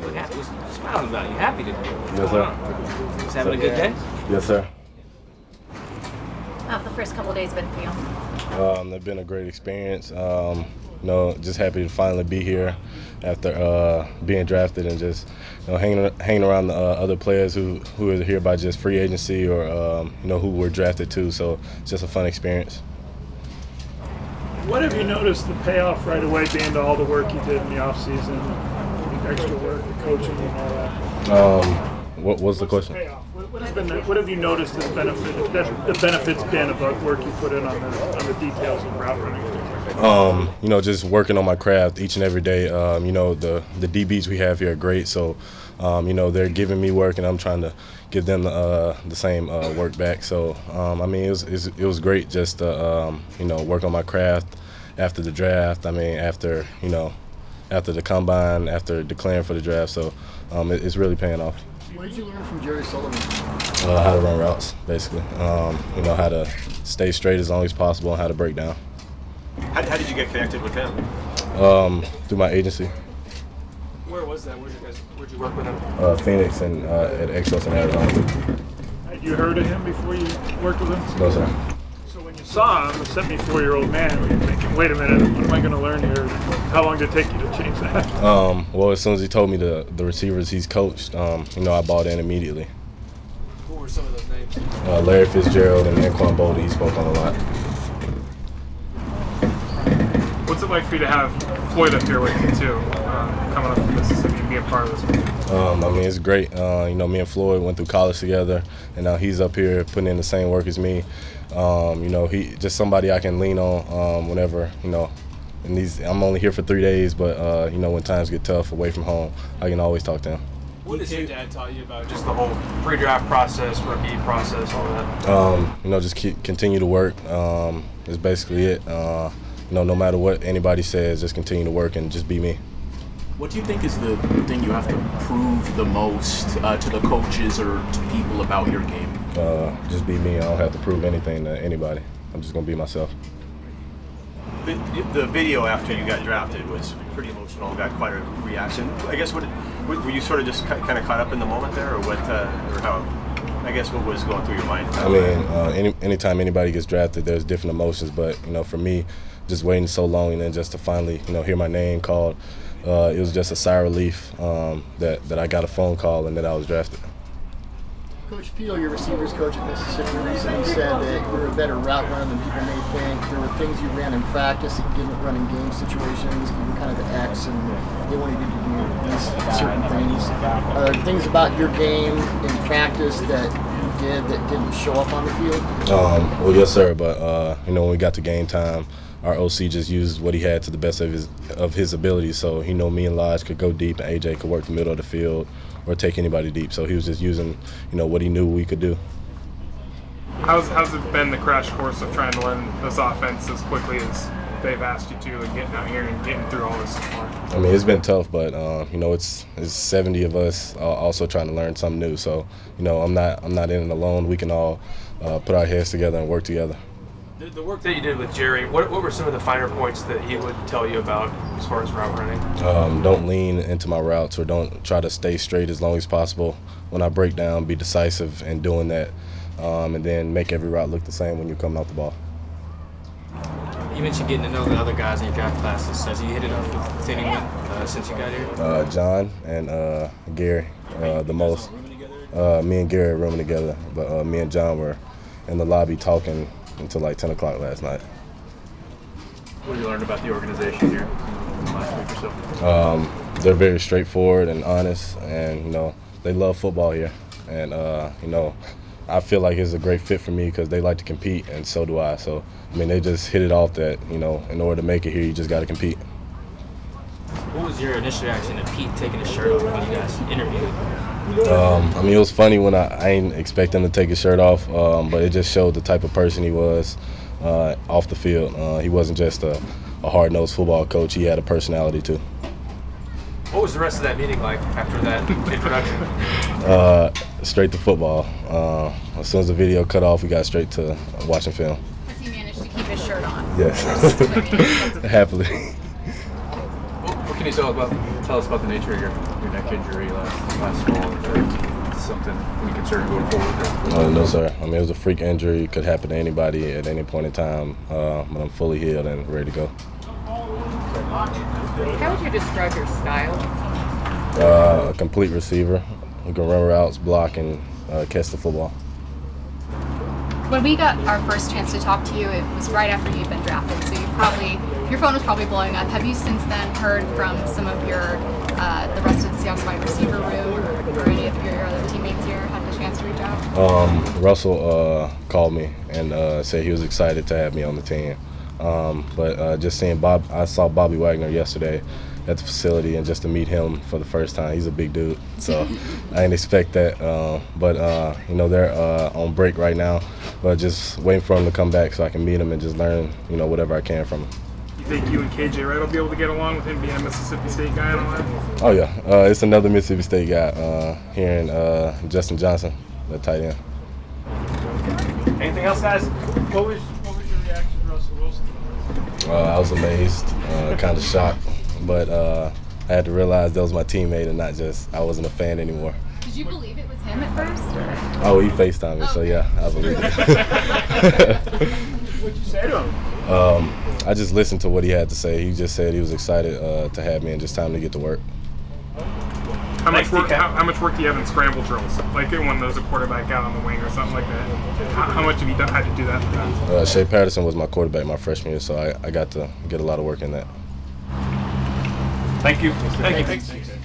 You look happy. You're smiling about it. You happy today? Yes, sir. Just having a good day? Yes, sir. How've the first couple of days been for you? They've been a great experience. Just happy to finally be here after being drafted and just hanging around the other players who are here by just free agency or who were drafted too. So it's just a fun experience. What have you noticed the payoff right away being to all the work you did in the offseason, the extra work, the coaching and all that? What was the question? Payoff? What have you noticed as the benefits been of the work you put in on the details of route running? Just working on my craft each and every day. The DBs we have here are great, so they're giving me work, and I'm trying to give them the same work back. So it was great just to work on my craft after the draft. After the combine, after declaring for the draft. So it's really paying off. What did you learn from Jerry Sullivan? How to run routes, basically. How to stay straight as long as possible and how to break down. How did you get connected with him? Through my agency. Where was that? Where'd you work with him? Phoenix and at Exos in Arizona. Had you heard of him before you worked with him? No, sir. So when you saw him, a 74-year-old man, were you thinking, wait a minute, what am I going to learn here? How long did it take you to change that? Well, as soon as he told me the receivers he's coached, I bought in immediately. What were some of those names? Larry Fitzgerald and Anquan Boldy, he spoke on a lot. What's it like for you to have Floyd up here with you too, coming up from Mississippi and being part of this? It's great. Me and Floyd went through college together, and now he's up here putting in the same work as me. He just somebody I can lean on whenever, I'm only here for 3 days, but when times get tough away from home, I can always talk to him. What has your dad taught you about just the whole pre-draft process, rookie process, all that? Just continue to work. Is basically it. No matter what anybody says, just continue to work and just be me. What do you think is the thing you have to prove the most to the coaches or to people about your game? Just be me. I don't have to prove anything to anybody. I'm just going to be myself. The video after you got drafted was pretty emotional. Got quite a reaction. I guess were you sort of just kind of caught up in the moment there, or what? Or how? I guess what was going through your mind? Anytime anybody gets drafted, there's different emotions. But for me, just waiting so long and then just to finally hear my name called, it was just a sigh of relief that I got a phone call and that I was drafted. Coach Peel, your receivers coach at Mississippi, recently said that you're a better route runner than people may think. There were things you ran in practice that you didn't run in game situations. You were kind of the X, and they wanted you to do these certain things. Are there things about your game in practice that you did that didn't show up on the field? Well, yes, sir. But when we got to game time, our OC just used what he had to the best of his ability. So me and Lodge could go deep, and AJ could work the middle of the field or take anybody deep. So he was just using, what he knew we could do. How's it been the crash course of trying to learn this offense as quickly as they've asked you to, and getting out here and getting through all this so far? It's been tough, but it's 70 of us also trying to learn something new. So I'm not in it alone. We can all put our heads together and work together. The work that you did with Jerry, what were some of the finer points that he would tell you about as far as route running? Don't lean into my routes, or don't try to stay straight as long as possible. When I break down, be decisive in doing that, and then make every route look the same when you're coming off the ball. You mentioned getting to know the other guys in your draft classes. Has he hit it off with anyone since you got here? John and Gary, the most. Me and Gary are rooming together, but me and John were in the lobby talking until like 10 o'clock last night. What have you learned about the organization here in the last week or so? They're very straightforward and honest, and they love football here. And I feel like it's a great fit for me because they like to compete, and so do I. So they just hit it off that in order to make it here, you just got to compete. What was your initial reaction to Pete taking his shirt off when you guys interviewed? It was funny when I didn't expect him to take his shirt off, but it just showed the type of person he was off the field. He wasn't just a hard-nosed football coach. He had a personality, too. What was the rest of that meeting like after that introduction? Straight to football. As soon as the video cut off, we got straight to watching film. Has he managed to keep his shirt on? Yes. Happily. What can you tell about Tell us about the nature of your neck injury last fall. Is there something we concerned going forward? No, sir. I mean, it was a freak injury. It could happen to anybody at any point in time. But I'm fully healed and ready to go. How would you describe your style? A complete receiver who can run routes, block, and catch the football. When we got our first chance to talk to you, it was right after you'd been drafted, so your phone was probably blowing up. Have you since then heard from some of your the rest of the Seahawks wide receiver room or any of your other teammates here had a chance to reach out? Russell called me and said he was excited to have me on the team. But just seeing I saw Bobby Wagner yesterday at the facility, and just to meet him for the first time, he's a big dude, so I didn't expect that. But you know, they're on break right now, but just waiting for him to come back so I can meet him and just learn, you know, whatever I can from him. You think you and KJ Wright will be able to get along with him being a Mississippi State guy and all that? Oh yeah, it's another Mississippi State guy here in Justin Johnson, the tight end. Anything else, guys? What was your reaction to Russell Wilson? I was amazed, kind of shocked, but I had to realize that was my teammate and not just I wasn't a fan anymore. Did you believe it was him at first? Oh, he FaceTimed me, so yeah, I believe it. What'd you say to him? I just listened to what he had to say. He just said he was excited to have me and just time to get to work. How much work do you have in scramble drills? Like when there's a quarterback out on the wing or something like that. How much have you had to do that? Shea Patterson was my quarterback my freshman year, so I got to get a lot of work in that. Thank you. Thank you.